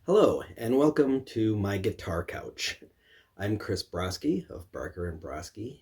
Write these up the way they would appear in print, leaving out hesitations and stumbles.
Hello, and welcome to my guitar couch. I'm Chris Broski of Barker Broski,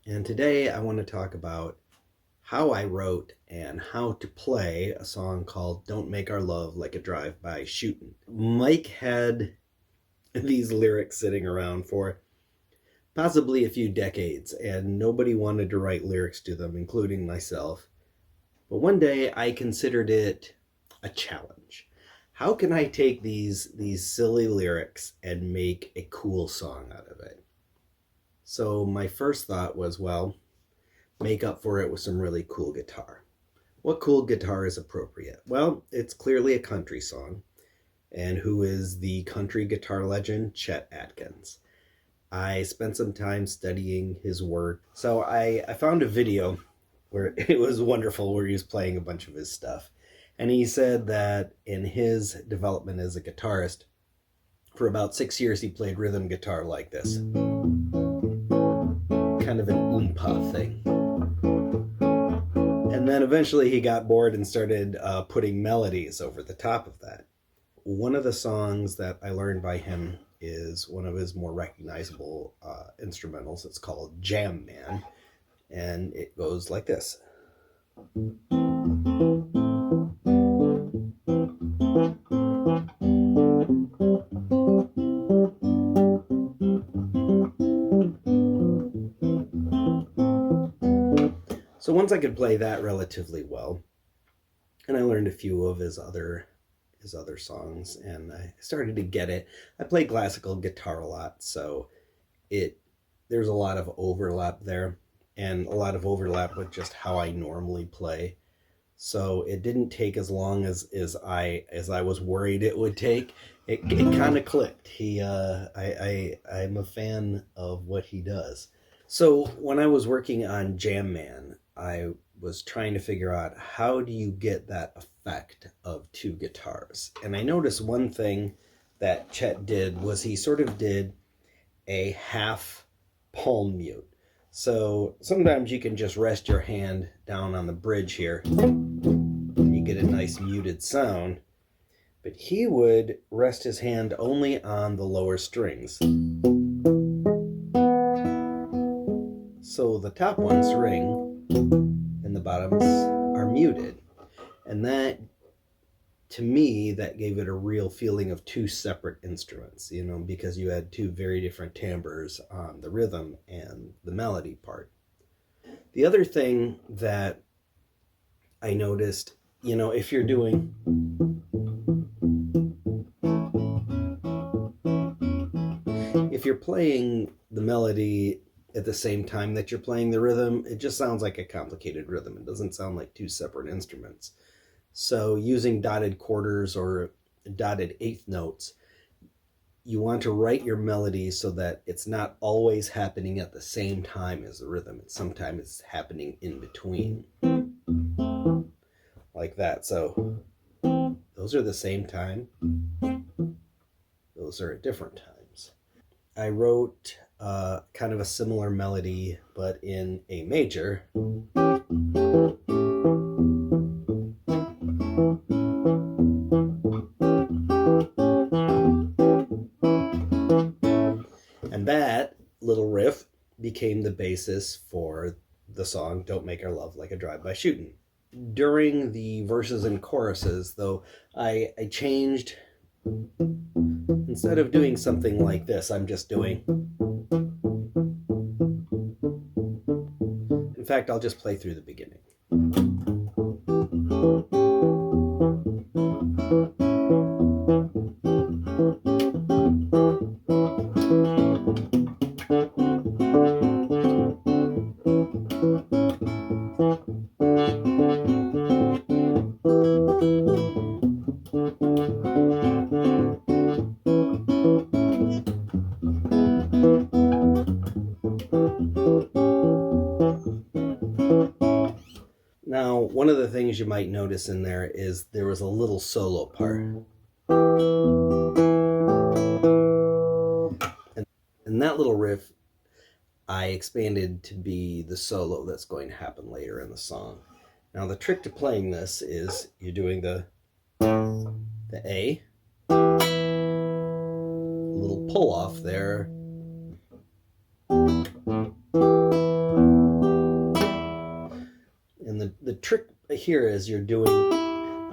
and today I want to talk about how I wrote and how to play a song called Don't Make Our Love Like a Drive-By Shootin'. Mike had these lyrics sitting around for possibly a few decades, and nobody wanted to write lyrics to them, including myself. But one day I considered it a challenge. How can I take these silly lyrics and make a cool song out of it? So my first thought was, well, make up for it with some really cool guitar. What cool guitar is appropriate? Well, it's clearly a country song. And who is the country guitar legend? Chet Atkins. I spent some time studying his work. So I found a video where it was wonderful, where he was playing a bunch of his stuff. And he said that in his development as a guitarist, for about 6 years he played rhythm guitar like this. Kind of an oompa thing. And then eventually he got bored and started putting melodies over the top of that. One of the songs that I learned by him is one of his more recognizable instrumentals. It's called Jam Man. And it goes like this. So once I could play that relatively well, and I learned a few of his other songs, and I started to get it. I play classical guitar a lot, so there's a lot of overlap there, and a lot of overlap with just how I normally play. So it didn't take as long as I was worried it would take. It kind of clicked. I'm a fan of what he does. So when I was working on Jam Man, I was trying to figure out, how do you get that effect of two guitars? And I noticed one thing that Chet did was he sort of did a half palm mute. So sometimes you can just rest your hand down on the bridge here and you get a nice muted sound. But he would rest his hand only on the lower strings. So the top ones ring and the bottoms are muted. And that, to me, that gave it a real feeling of two separate instruments, because you had two very different timbres on the rhythm and the melody part. The other thing that I noticed, if you're doing if you're playing the melody at the same time that you're playing the rhythm, it just sounds like a complicated rhythm. It doesn't sound like two separate instruments. So using dotted quarters or dotted eighth notes, you want to write your melody so that it's not always happening at the same time as the rhythm. Sometimes it's happening in between. Like that. So those are the same time. Those are at different times. I wrote kind of a similar melody, but in A major. And that little riff became the basis for the song Don't Make Our Love Like a Drive-By Shootin'. During the verses and choruses, though, I changed. Instead of doing something like this, I'm just doing. In fact, I'll just play through the beginning. Now, one of the things you might notice in there is there was a little solo part. And that little riff I expanded to be the solo that's going to happen later in the song. Now the trick to playing this is you're doing the A, pull off there. And the trick here is you're doing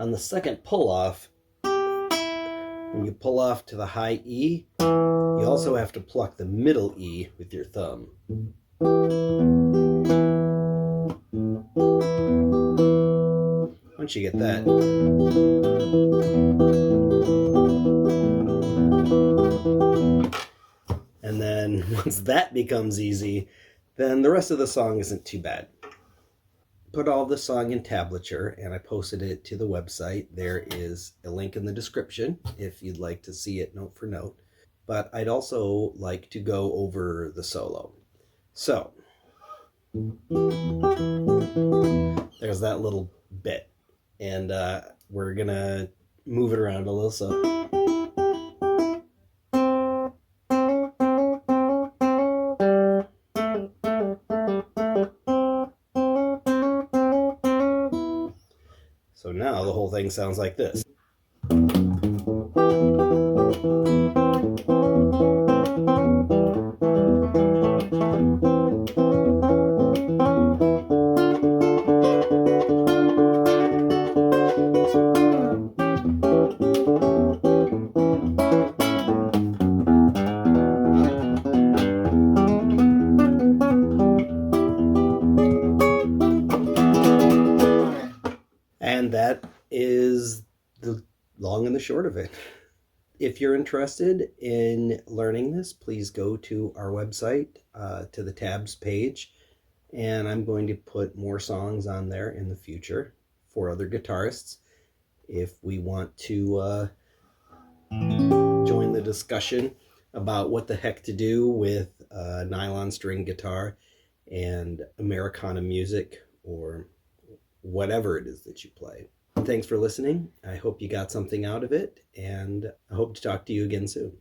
on the second pull off, when you pull off to the high E, you also have to pluck the middle E with your thumb. Once you get that, and then once that becomes easy, then the rest of the song isn't too bad. Put all the song in tablature, and I posted it to the website. There is a link in the description if you'd like to see it note for note. But I'd also like to go over the solo. So, there's that little bit. And we're going to move it around a little. So now the whole thing sounds like this. And that is the long and the short of it. If you're interested in learning this, please go to our website, to the tabs page, and I'm going to put more songs on there in the future for other guitarists. If we want to join the discussion about what the heck to do with nylon string guitar and Americana music, or whatever it is that you play. Thanks for listening. I hope you got something out of it, and I hope to talk to you again soon.